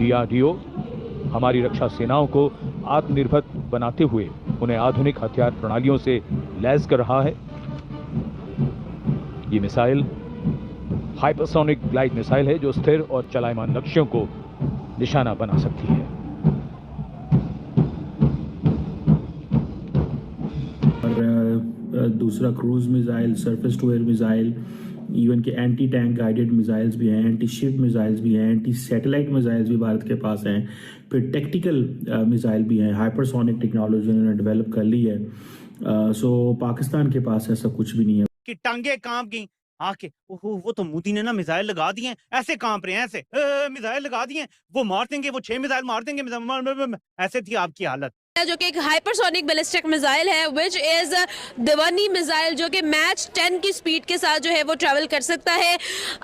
DRDO हमारी रक्षा सेनाओं को आत्मनिर्भर बनाते हुए उन्हें आधुनिक हथियार प्रणालियों से लैस कर रहा है। ये मिसाइल हाइपरसोनिक ग्लाइड मिसाइल है जो स्थिर और चलायमान लक्ष्यों को निशाना बना सकती है। और दूसरा cruise missile, surface to air missile, even के एंटी टैंक गाइडेड मिसाइल्स भी हैं, एंटी शिप मिसाइल्स भी हैं, एंटी सैटेलाइट मिसाइल्स भी भारत के पास हैं। फिर टेक्टिकल मिसाइल भी हैं, हाइपरसोनिक टेक्नोलॉजी उन्होंने डेवलप कर ली है। सो पाकिस्तान के पास ऐसा कुछ भी नहीं है कि टांगे कांप गई आके। ओहो, वो तो मोदी ने ना मिसाइल लगा दिए हैं, ऐसे कांप रहे हैं, ऐसे मिसाइल लगा दिए हैं, वो मार देंगे, वो 6 मिसाइल मार देंगे, ऐसे थी आपकी हालत। जो कि एक हाइपरसोनिक बैलिस्टिक मिसाइल है विच इज दिवानी मिसाइल, जो कि मैच 10 की स्पीड के साथ जो है वो ट्रैवल कर सकता है।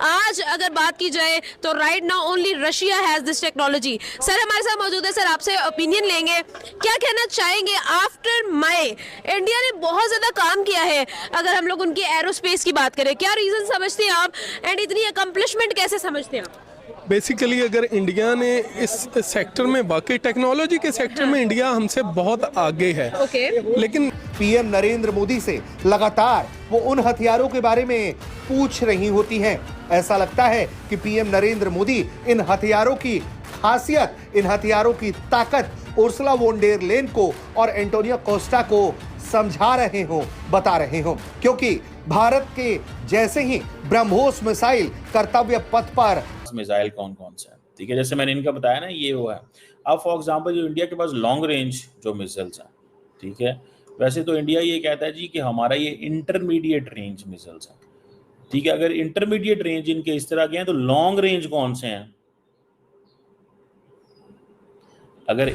आज अगर बात की जाए तो right now only Russia has this technology. Sir हमारे साथ मौजूद है, सर आपसे ओपिनियन लेंगे, क्या कहना चाहेंगे आफ्टर मई इंडिया ने बहुत ज्यादा काम किया है। अगर हम लोग उनकी एरोस्पेस की बात करें, क्या रीजन समझते हैं आप एंड इतनी अकम्पलिशमेंट कैसे समझते हैं आप? बेसिकली अगर इंडिया ने इस सेक्टर में, बाकी टेक्नोलॉजी के सेक्टर में इंडिया हमसे बहुत आगे है। लेकिन पीएम नरेंद्र मोदी से लगातार वो उन हथियारों के बारे में पूछ रही होती हैं। ऐसा लगता है कि पीएम नरेंद्र मोदी इन हथियारों की खासियत, इन हथियारों की ताकत उर्सुला वॉन डेर लेन को और एंटोनियो कोस्टा को समझा रहे हो, बता रहे हो, क्योंकि भारत के जैसे ही ब्रह्मोस मिसाइल कर्तव्य पथ पर मिसाइल कौन कौन से हैं, ठीक है, जैसे मैंने इनका बताया ना, ये वो है। अब फॉर एग्जांपल जो इंडिया के पास लॉन्ग रेंज जो मिसाइल्स हैं, ठीक है, वैसे तो इंडिया ये कहता है जी कि हमारा ये इंटरमीडिएट रेंज मिसाइल्स हैं, ठीक है। अगर इंटरमीडिएट रेंज इनके इस तरह के हैं तो लॉन्ग रेंज कौन से हैं? अगर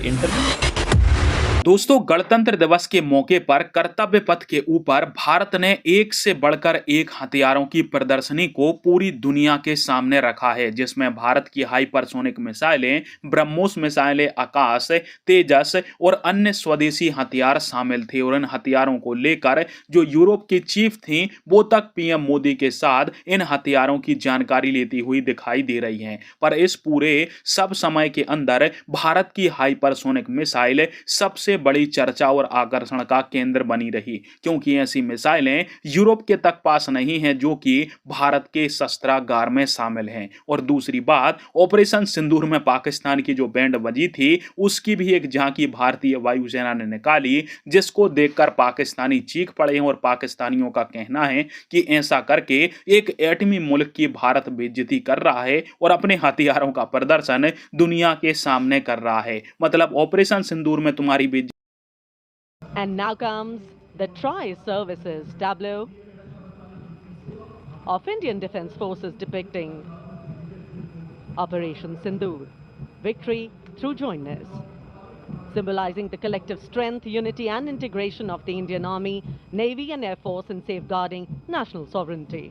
दोस्तों, गणतंत्र दिवस के मौके पर कर्तव्य पथ के ऊपर भारत ने एक से बढ़कर एक हथियारों की प्रदर्शनी को पूरी दुनिया के सामने रखा है, जिसमें भारत की हाइपरसोनिक मिसाइलें, ब्रह्मोस मिसाइलें, आकाश, तेजस और अन्य स्वदेशी हथियार शामिल थे। और इन हथियारों को लेकर जो यूरोप की चीफ थी वो तक पीएम मोदी के साथ इन हथियारों की जानकारी लेती हुई दिखाई दे रही हैं। पर इस पूरे सब समय के अंदर भारत की हाइपरसोनिक मिसाइल सबसे बड़ी चर्चा और आकर्षण का केंद्र बनी रही, क्योंकि ऐसी मिसाइलें यूरोप के तक पास नहीं हैं जो कि भारत के शस्त्रागार में शामिल हैं। और दूसरी बात, ऑपरेशन सिंदूर में पाकिस्तान की जो बैंड बजी थी उसकी भी एक झांकी भारतीय वायुसेना ने निकाली, जिसको देखकर पाकिस्तानी चीख पड़े हैं। और पाकिस्तानियों का कहना है कि ऐसा करके एक एटमी मुल्क की भारत बेइज्जती कर रहा है और अपने हथियारों का प्रदर्शन दुनिया के सामने कर रहा है। मतलब ऑपरेशन सिंदूर में तुम्हारी And now comes the tri-services tableau of Indian Defence Forces depicting Operation Sindoor, victory through jointness, symbolizing the collective strength, unity and integration of the Indian Army, Navy and Air Force in safeguarding national sovereignty.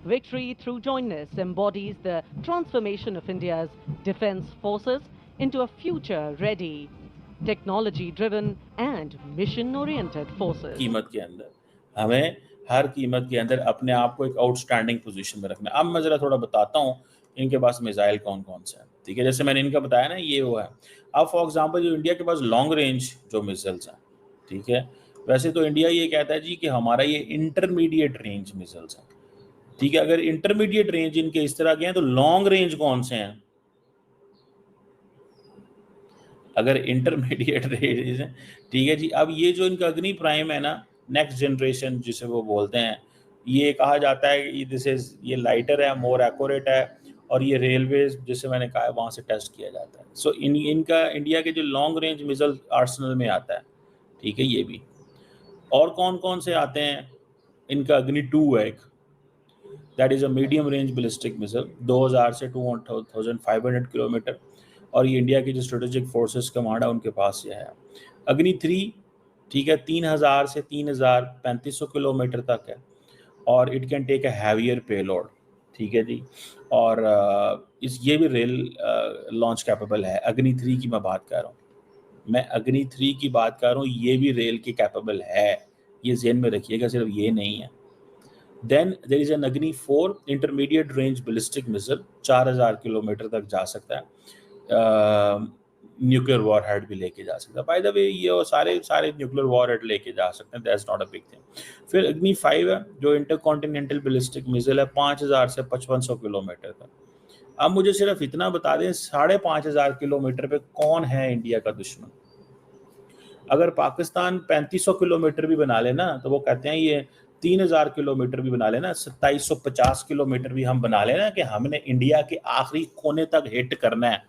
Victory through jointness embodies the transformation of India's defence forces into a future-ready, technology-driven and mission oriented forces. कीमत के अंदर हमें हर कीमत के अंदर अपने आप को एक आउटस्टैंडिंग पोजीशन में रखना है। अब मैं जरा थोड़ा बताता हूँ इनके पास मिसाइल कौन कौन से हैं, ठीक है, जैसे मैंने इनका बताया ना, ये वो है। अब फॉर एग्जांपल जो इंडिया के पास लॉन्ग रेंज जो मिसाइल्स हैं, ठीक है, वैसे तो इंडिया ये कहता है जी कि हमारा ये इंटरमीडिएट रेंज मिसाइल्स हैं, ठीक है। अगर इंटरमीडिएट रेंज इनके इस तरह के हैं तो लॉन्ग रेंज कौन से हैं? अगर इंटरमीडिएट रेंज है, ठीक है जी। अब ये जो इनका अग्नि प्राइम है ना, नेक्स्ट जनरेशन जिसे वो बोलते हैं, ये कहा जाता है कि दिस इज, ये लाइटर है, मोर एक्यूरेट है, और ये रेलवे जिसे मैंने कहा है वहाँ से टेस्ट किया जाता है। सो इनका इंडिया के जो लॉन्ग रेंज मिसाइल आर्सेनल में आता है, ठीक है, ये भी। और कौन कौन से आते हैं? इनका अग्नि 2 है एक, that is a medium range ballistic missile, 2000 से 2500 किलोमीटर, और ये इंडिया की जो स्ट्रेटेजिक फोर्सेस कमांड है उनके पास ये है। अग्नि 3, ठीक है, 3000 से 3500 किलोमीटर तक है, और it can take a heavier payload, ठीक है जी। और ये भी रेल लॉन्च कैपेबल है। अग्नि 3 की मैं बात कर रहा हूँ, मैं अग्नि 3 की बात कर रहा हूँ, ये भी रेल की कैपेबल है, ये ज़हन में रखिएगा, सिर्फ ये नहीं है। देन देयर इज एन अग्नि 4 intermediate range ballistic missile, 4000 kilometre तक जा सकता है। न्यूक्लियर वॉरहेड भी लेके जा सकता है। बाय द वे ये सारे न्यूक्लियर वॉरहेड लेके जा सकते हैं, that's not a big thing. फिर अग्नि 5 है जो इंटरकॉन्टिनेंटल बैलिस्टिक मिसाइल है, 5000 से 5500 किलोमीटर का। अब मुझे सिर्फ इतना बता दें 5500 किलोमीटर पे कौन है इंडिया का दुश्मन। अगर पाकिस्तान 3500 किलोमीटर भी बना लेना तो वो कहते हैं ये 3000 किलोमीटर भी बना लेना, 2750 किलोमीटर भी हम बना लेना कि हमने इंडिया के आखिरी कोने तक हिट करना है,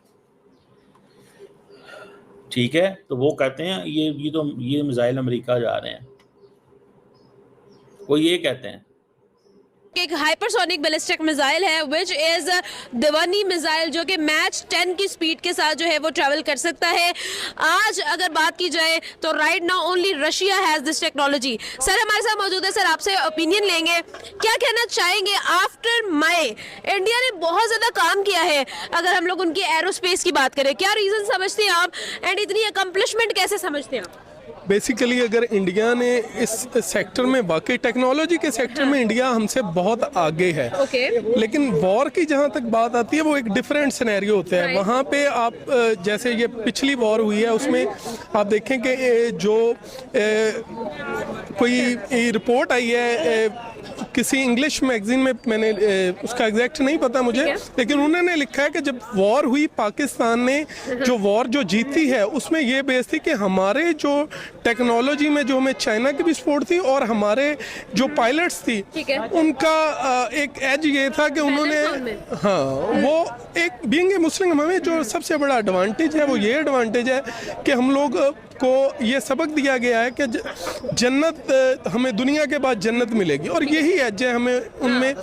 ठीक है। तो वो कहते हैं ये मिसाइल अमेरिका जा रहे हैं, वो ये कहते हैं। एक हाइपरसोनिक बैलिस्टिक मिसाइल है विच इज दिवानी मिसाइल जो कि मैच 10 की स्पीड के साथ जो है वो ट्रैवल कर सकता है। आज अगर बात की जाए तो right now only Russia has this technology. Sir हमारे साथ मौजूद है, सर आपसे ओपिनियन लेंगे, क्या कहना चाहेंगे आफ्टर मई इंडिया ने बहुत ज्यादा काम किया है अगर हम लोग उनकी एरोस्पेस की बात करें, क्या रीजन समझते हैं आप एंड इतनी अकम्पलिशमेंट कैसे समझते हैं आप? बेसिकली अगर इंडिया ने इस सेक्टर में, बाकी टेक्नोलॉजी के सेक्टर में इंडिया हमसे बहुत आगे है। लेकिन वॉर की जहाँ तक बात आती है वो एक डिफरेंट सिनेरियो होता है। वहाँ पे आप जैसे ये पिछली वॉर हुई है उसमें आप देखें कि जो कोई रिपोर्ट आई है किसी इंग्लिश मैगजीन में, मैंने उसका एग्जैक्ट नहीं पता मुझे, लेकिन उन्होंने लिखा है कि जब वॉर हुई पाकिस्तान ने जो वॉर जो जीती है उसमें ये बेस थी कि हमारे जो टेक्नोलॉजी में जो हमें चाइना की भी सपोर्ट थी और हमारे जो पायलट्स थी उनका एक एज ये था कि उन्होंने वो एक बीइंग ए मुस्लिम हमें जो सबसे बड़ा एडवांटेज है वो ये एडवांटेज है कि हम लोग को ये सबक दिया गया है कि जन्नत हमें दुनिया के बाद जन्नत मिलेगी, और यही एज है हमें उनमें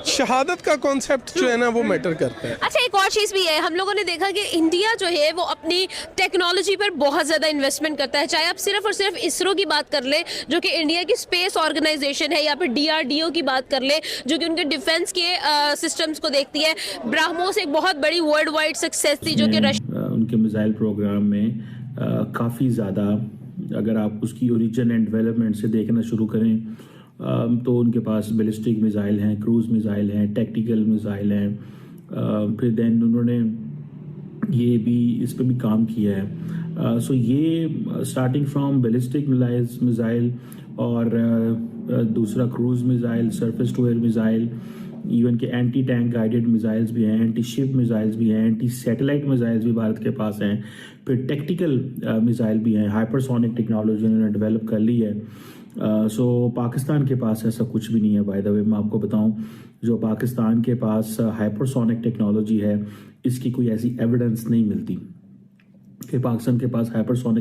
शहादत का कॉन्सेप्ट जो है ना वो मैटर करता है। अच्छा एक और चीज़ भी है, हम लोगों ने देखा कि इंडिया जो है वो अपनी टेक्नोलॉजी पर बहुत ज़्यादा इन्वेस्टमेंट करता है, चाहे आप सिर्फ और सिर्फ इसरो की बात कर ले जो कि इंडिया की स्पेस ऑर्गेनाइजेशन है, या फिर DRDO की बात कर ले जो कि उनके डिफेंस के सिस्टम्स को देखती है। ब्राह्मोस एक बहुत बड़ी वर्ल्ड वाइड सक्सेस थी जो कि उनके मिसाइल प्रोग्राम में काफ़ी ज़्यादा, अगर आप उसकी ओरिजिन एंड डेवलपमेंट से देखना शुरू करें तो उनके पास बैलिस्टिक मिसाइल हैं, क्रूज़ मिसाइल हैं, टैक्टिकल मिसाइल हैं, फिर देन उन्होंने ये भी इस पर भी काम किया है। सो ये स्टार्टिंग फ्रॉम बैलिस्टिक मिसाइल और दूसरा cruise missile, surface to air missile, even के एंटी टैंक गाइडेड मिसाइल्स भी हैं, एंटी शिप मिसाइल्स भी हैं, एंटी सैटेलाइट मिसाइल्स भी भारत के पास हैं, फिर टेक्टिकल मिसाइल भी हैं, हाइपरसोनिक टेक्नोलॉजी उन्होंने डेवलप कर ली है। सो पाकिस्तान के पास ऐसा कुछ भी नहीं है। बाय द वे मैं आपको बताऊं, जो पाकिस्तान के पास हाइपरसोनिक टेक्नोलॉजी है इसकी कोई ऐसी एविडेंस नहीं मिलती कि पाकिस्तान के पास हाइपरसोनिक